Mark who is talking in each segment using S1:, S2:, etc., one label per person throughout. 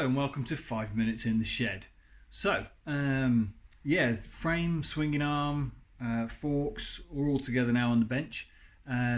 S1: Hello and welcome to 5 Minutes in the Shed. So, yeah, frame, swinging arm, forks are all together now on the bench.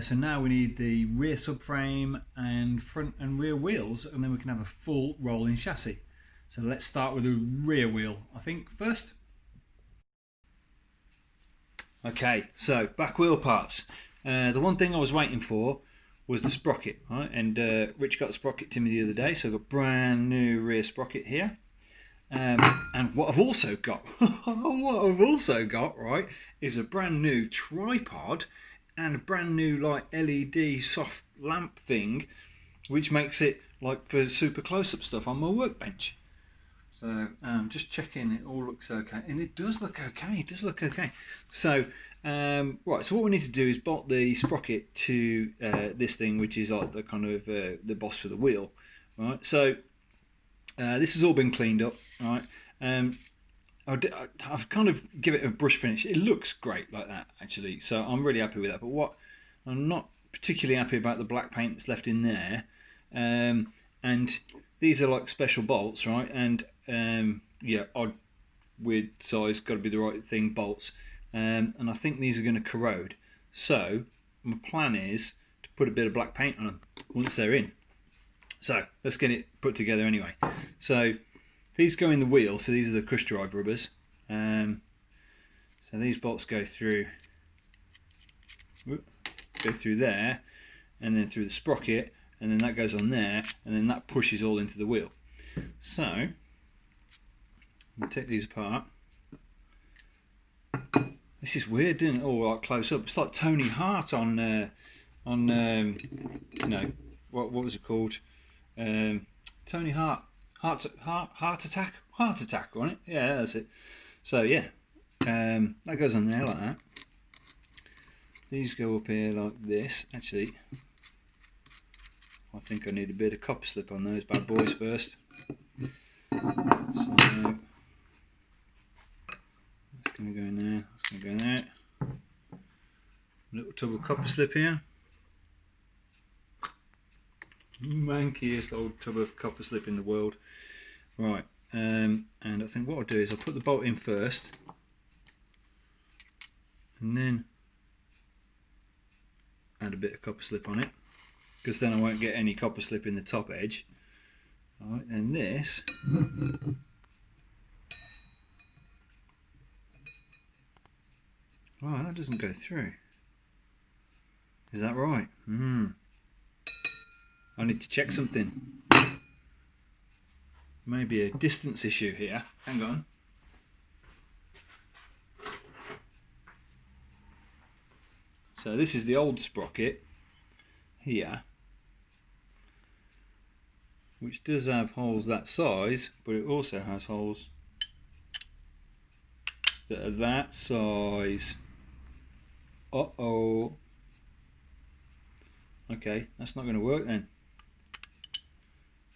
S1: So now we need the rear subframe and front and rear wheels, and then we can have a full rolling chassis. So let's start with the rear wheel, I think, first. Okay, so back wheel parts. The one thing I was waiting for was the sprocket, right? And Rich got the sprocket to me the other day, so I've got brand new rear sprocket here. And what I've also got, right, is a brand new tripod and a brand new like LED soft lamp thing, which makes it like for super close-up stuff on my workbench. So just checking it all looks okay, and it does look okay. It does look okay. So right, so what we need to do is bolt the sprocket to this thing, which is like the kind of the boss for the wheel, right? So this has all been cleaned up, right? I've kind of give it a brush finish. It looks great like that, actually. So I'm really happy with that. But what I'm not particularly happy about the black paint that's left in there, and these are like special bolts, right? And yeah, odd, weird size, got to be the right thing bolts. And I think these are going to corrode. So my plan is to put a bit of black paint on them once they're in. So let's get it put together anyway. So these go in the wheel, so these are the crush drive rubbers. So these bolts go through there, and then through the sprocket, and then that goes on there, and then that pushes all into the wheel. So we'll take these apart. This is weird, isn't it? All like close up. It's like Tony Hart on you know, what was it called? Tony Hart, heart attack, wasn't it? Yeah, that's it. So yeah, that goes on there like that. These go up here like this. Actually, I think I need a bit of copper slip on those bad boys first. So that's going to go in there. That's going to go in there. A little tub of copper slip here. Mankiest old tub of copper slip in the world. Right, and I think what I'll do is I'll put the bolt in first, and then add a bit of copper slip on it, because then I won't get any copper slip in the top edge. Right, and this oh, that doesn't go through. Is that right? I need to check something. Maybe a distance issue here. Hang on. So this is the old sprocket here, which does have holes that size, but it also has holes that are that size. Uh-oh. Okay, that's not going to work then.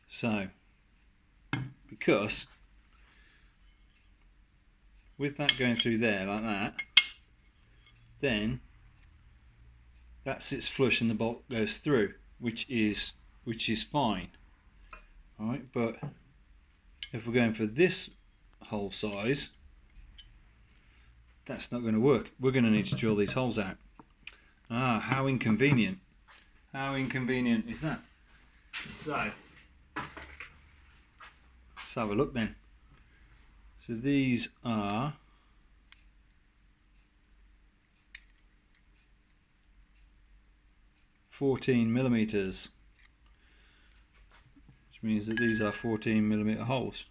S1: So, because with that going through there like that, then that sits flush and the bolt goes through, which is fine. Alright, but if we're going for this hole size, that's not going to work. We're going to need to drill these holes out. Ah, how inconvenient. How inconvenient is that? So let's have a look then. So these are 14mm, which means that these are 14mm holes.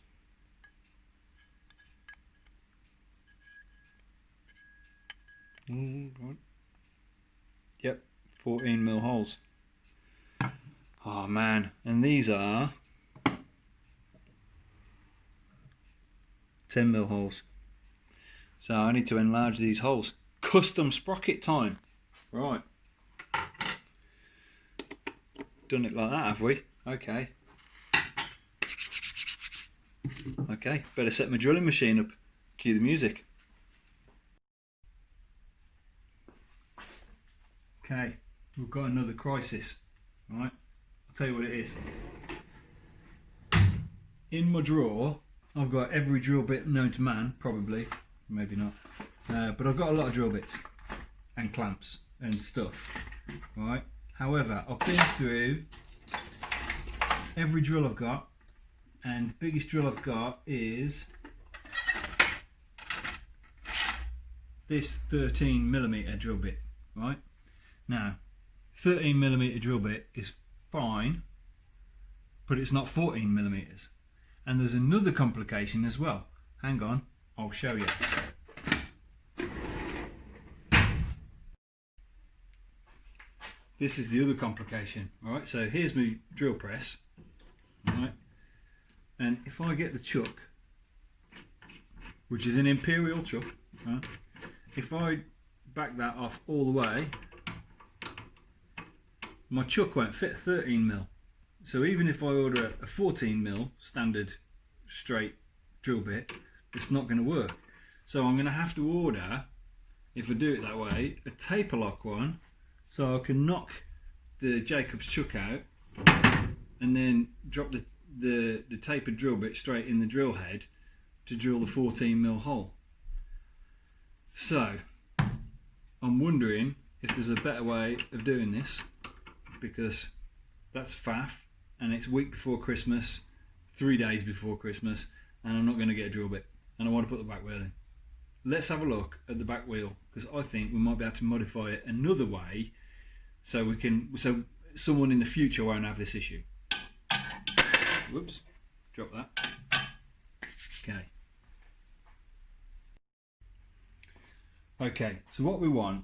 S1: Yep, 14mm holes. Oh man, and these are 10mm holes. So I need to enlarge these holes. Custom sprocket time. Right. Done it like that, have we? Okay. Okay, better set my drilling machine up. Cue the music. Okay, we've got another crisis. Right, I'll tell you what it is. in my drawer I've got every drill bit known to man, probably, maybe not, but I've got a lot of drill bits and clamps and stuff, right? However, I've been through every drill I've got, and the biggest drill I've got is this 13mm drill bit, right? Now, 13mm drill bit is fine, but it's not 14mm. And there's another complication as well. Hang on, I'll show you. This is the other complication, alright? So here's my drill press, alright? And if I get the chuck, which is an imperial chuck, right? If I back that off all the way, my chuck won't fit 13mm. So even if I order a 14mm standard straight drill bit, it's not going to work. So I'm going to have to order, if I do it that way, a taper lock one, so I can knock the Jacob's chuck out and then drop the tapered drill bit straight in the drill head to drill the 14mm hole. So I'm wondering if there's a better way of doing this, because that's faff and it's a week before Christmas, 3 days before Christmas, and I'm not going to get a drill bit, and I want to put the back wheel in. Let's have a look at the back wheel, because I think we might be able to modify it another way so someone in the future won't have this issue. Whoops, drop that. Okay, so what we want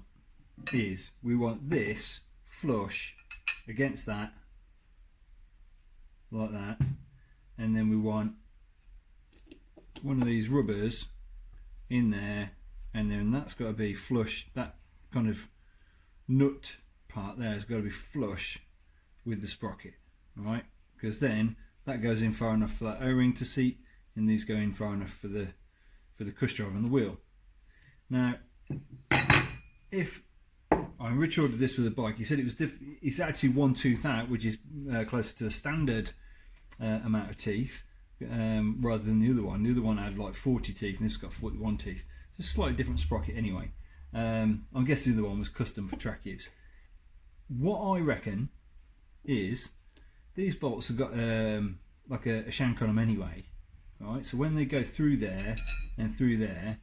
S1: is we want this flush against that, like that, and then we want one of these rubbers in there, and then that's got to be flush. That kind of nut part there has got to be flush with the sprocket, right? Because then that goes in far enough for that O-ring to seat, and these go in far enough for the cush drive on the wheel. Now, if Rich ordered this for the bike, he said it was it's actually one tooth out, which is closer to a standard amount of teeth, rather than the other one. The other one had like 40 teeth, and this has got 41 teeth. It's a slightly different sprocket anyway. I'm guessing the other one was custom for track use. What I reckon is these bolts have got like a shank on them anyway, right? So when they go through there and through there,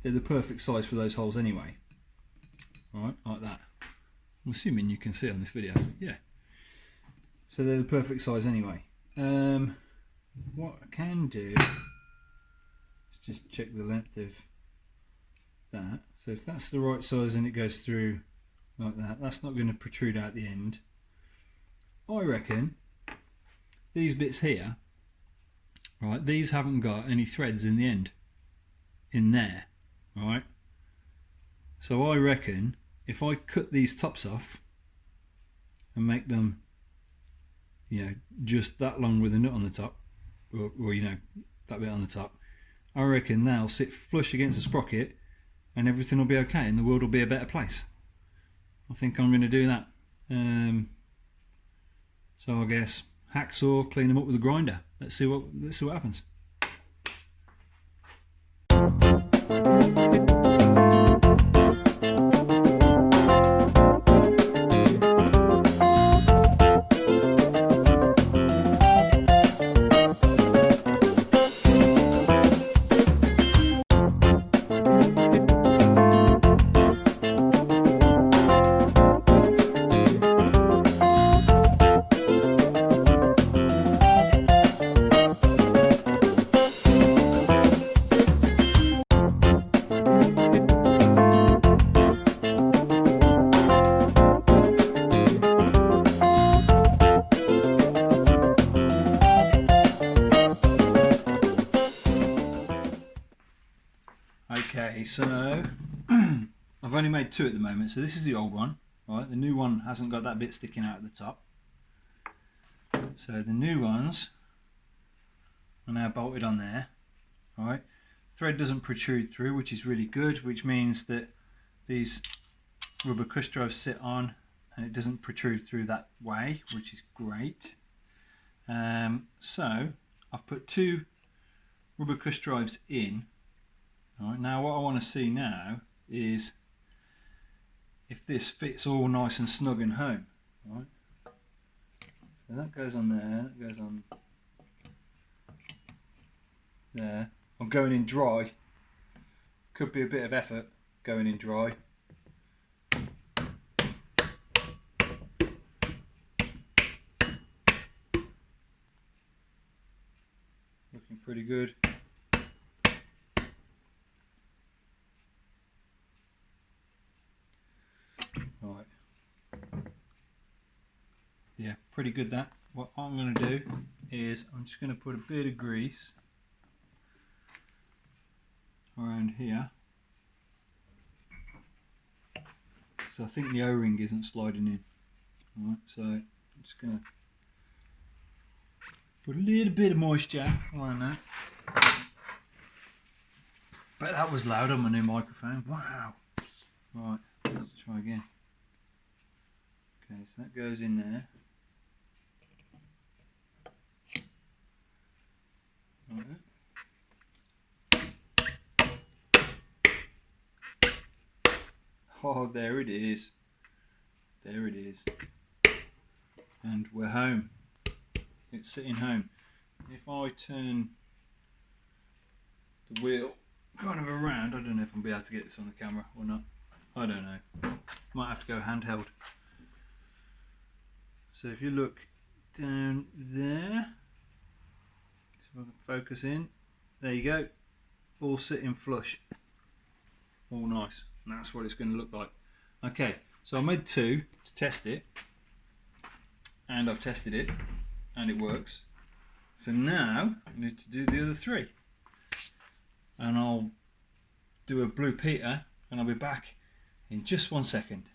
S1: they're the perfect size for those holes anyway. Right, like that. I'm assuming you can see on this video. Yeah. So they're the perfect size anyway. What I can do is just check the length of that. So if that's the right size and it goes through like that, that's not going to protrude out the end. I reckon these bits here, right, these haven't got any threads in the end, in there, right? So I reckon if I cut these tops off and make them, you know, just that long with a nut on the top, or you know, that bit on the top, I reckon they'll sit flush against the sprocket and everything will be okay and the world will be a better place. I think I'm going to do that. So I guess hacksaw, clean them up with a grinder. Let's see what happens. Okay, so I've only made two at the moment. So this is the old one, right? The new one hasn't got that bit sticking out at the top. So the new ones are now bolted on there, right? Thread doesn't protrude through, which is really good, which means that these rubber cush drives sit on and it doesn't protrude through that way, which is great. So I've put 2 rubber cush drives in. All right, now what I want to see now is if this fits all nice and snug and home. Right? So that goes on there, that goes on there. I'm going in dry. Could be a bit of effort going in dry. Looking pretty good. Right. Yeah, pretty good that. What I'm going to do is I'm just going to put a bit of grease around here. So I think the O-ring isn't sliding in. Right, so I'm just going to put a little bit of moisture around that. Bet that was loud on my new microphone. Wow. Right, let's try again. Okay, so that goes in there. Right. Oh, there it is. There it is. And we're home. It's sitting home. If I turn the wheel kind of around, I don't know if I'll be able to get this on the camera or not. I don't know. Might have to go handheld. So if you look down there, see if I can focus in. There you go. All sitting flush. All nice. And that's what it's going to look like. Okay, so I made 2 to test it. And I've tested it. And it works. So now I need to do the other 3. And I'll do a Blue Peter and I'll be back in just 1 second.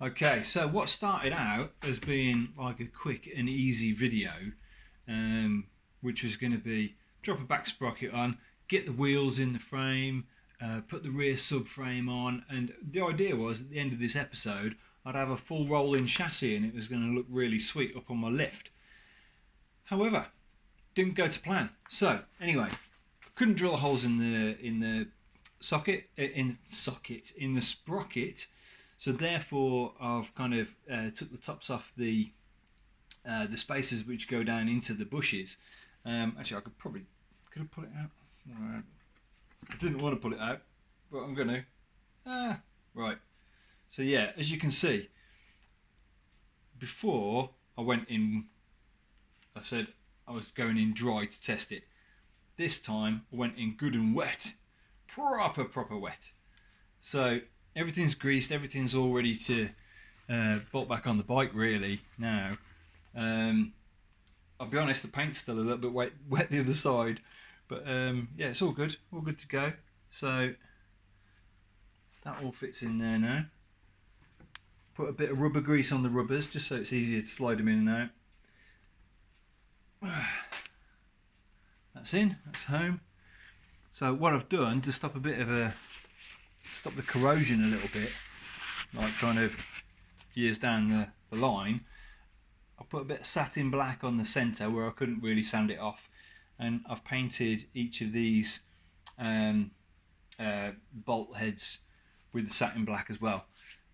S1: Okay, so what started out as being like a quick and easy video, which was going to be drop a back sprocket on, get the wheels in the frame, put the rear subframe on, and the idea was at the end of this episode I'd have a full rolling chassis and it was going to look really sweet up on my lift. However, didn't go to plan. So anyway, couldn't drill holes in the sprocket. So therefore, I've kind of took the tops off the spacers which go down into the bushes. Actually, I could have pulled it out. I didn't want to pull it out, but I'm going to. Right. So yeah, as you can see, before I went in, I said I was going in dry to test it. This time I went in good and wet, proper wet. So everything's greased, everything's all ready to bolt back on the bike really now. I'll be honest, the paint's still a little bit wet the other side, but yeah, it's all good to go. So that all fits in there now. Put a bit of rubber grease on the rubbers just so it's easier to slide them in and out. That's in, that's home. So what I've done to stop the corrosion a little bit, like kind of years down the line, I put a bit of satin black on the centre where I couldn't really sand it off, and I've painted each of these bolt heads with the satin black as well.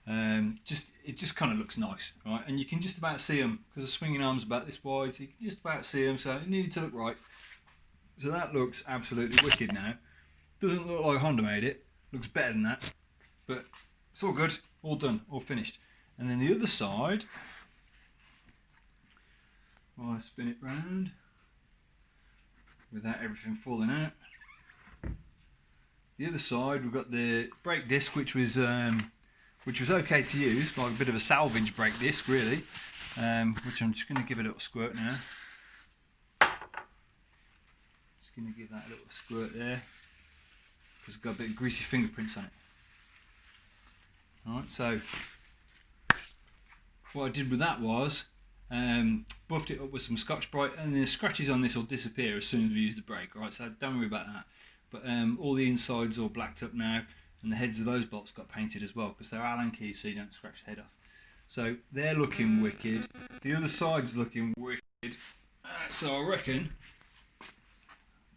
S1: It just kind of looks nice, right? And you can just about see them because the swinging arm's about this wide, so you can just about see them. So it needed to look right. So that looks absolutely wicked now. Doesn't look like Honda made it. Looks better than that, but it's all good, all done, all finished. And then the other side, while I spin it round without everything falling out. The other side, we've got the brake disc, which was okay to use, like a bit of a salvage brake disc, really. Which I'm just going to give it a little squirt now. Just Just going to give that a little squirt there because it's got a bit of greasy fingerprints on it. Alright, so what I did with that was buffed it up with some Scotch-Brite, and the scratches on this will disappear as soon as we use the brake, right? So don't worry about that. But all the insides are blacked up now, and the heads of those bolts got painted as well because they're Allen keys, so you don't scratch the head off. So they're looking wicked. The other side's looking wicked. So I reckon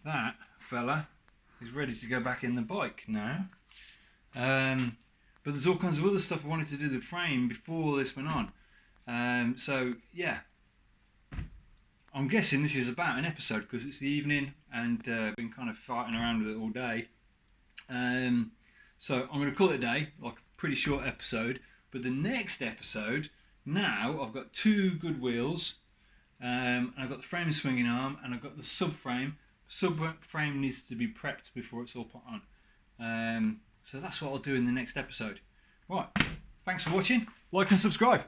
S1: that fella is ready to go back in the bike now. But there's all kinds of other stuff I wanted to do to the frame before this went on. So yeah, I'm guessing this is about an episode because it's the evening and been kind of fighting around with it all day. So I'm going to call it a day, like a pretty short episode. But the next episode, now I've got 2 good wheels, and I've got the frame swinging arm, and I've got the subframe. Subframe needs to be prepped before it's all put on. So that's what I'll do in the next episode. Right, thanks for watching, like and subscribe.